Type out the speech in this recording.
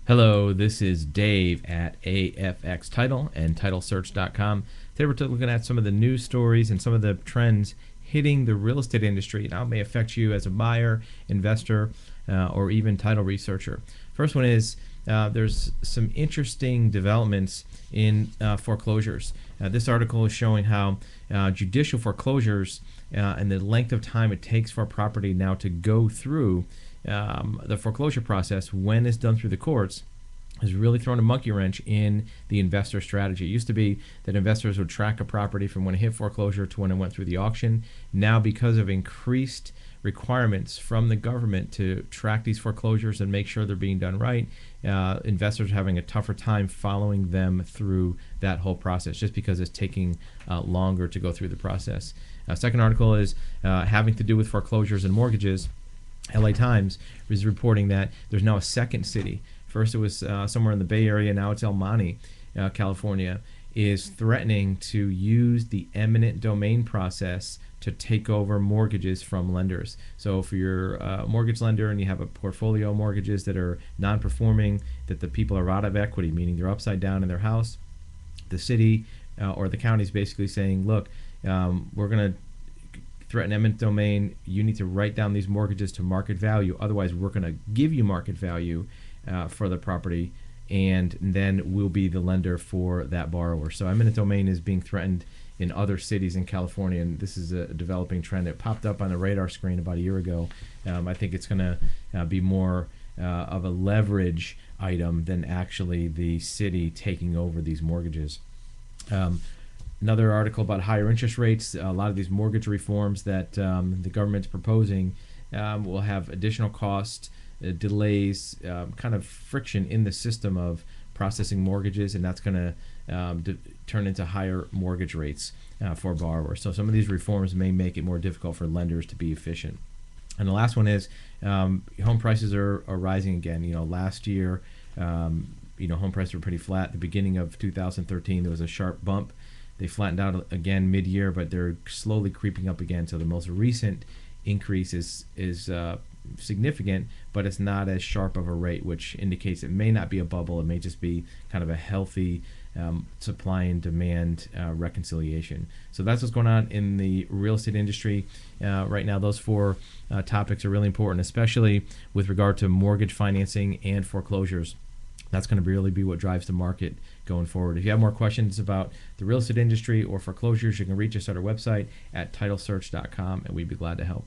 Hello, this is Dave at AFX Title and TitleSearch.com. Today we're looking at some of the news stories and some of the trends hitting the real estate industry and how it may affect you as a buyer, investor, or even title researcher. First one is there's some interesting developments in foreclosures. This article is showing how judicial foreclosures and the length of time it takes for a property now to go through the foreclosure process when it's done through the courts has really thrown a monkey wrench in the investor strategy. It used to be that investors would track a property from when it hit foreclosure to when it went through the auction. Now, because of increased requirements from the government to track these foreclosures and make sure they're being done right, investors are having a tougher time following them through that whole process just because it's taking longer to go through the process. Second article is having to do with foreclosures and mortgages. LA Times is reporting that there's now a second city. First it was somewhere in the Bay Area, now it's El Monte, California, is threatening to use the eminent domain process to take over mortgages from lenders. So if you're a mortgage lender and you have a portfolio of mortgages that are non-performing, that the people are out of equity, meaning they're upside down in their house, the city or the county is basically saying, look, we're going to threaten eminent domain. You need to write down these mortgages to market value. Otherwise, we're going to give you market value for the property, and then we'll be the lender for that borrower. So eminent domain is being threatened in other cities in California, and this is a developing trend that popped up on the radar screen about a year ago. I think it's going to be more of a leverage item than actually the city taking over these mortgages. Another article about higher interest rates. A lot of these mortgage reforms that the government's proposing will have additional cost, delays, kind of friction in the system of processing mortgages, and that's going to turn into higher mortgage rates for borrowers. So some of these reforms may make it more difficult for lenders to be efficient. And the last one is home prices are rising again. Last year, home prices were pretty flat. At the beginning of 2013, there was a sharp bump. They flattened out again mid-year, but they're slowly creeping up again. So the most recent increase is significant, but it's not as sharp of a rate, which indicates it may not be a bubble. It may just be kind of a healthy supply and demand reconciliation. So that's what's going on in the real estate industry right now. Those four topics are really important, especially with regard to mortgage financing and foreclosures. That's going to really be what drives the market going forward. If you have more questions about the real estate industry or foreclosures, you can reach us at our website at TitleSearch.com, and we'd be glad to help.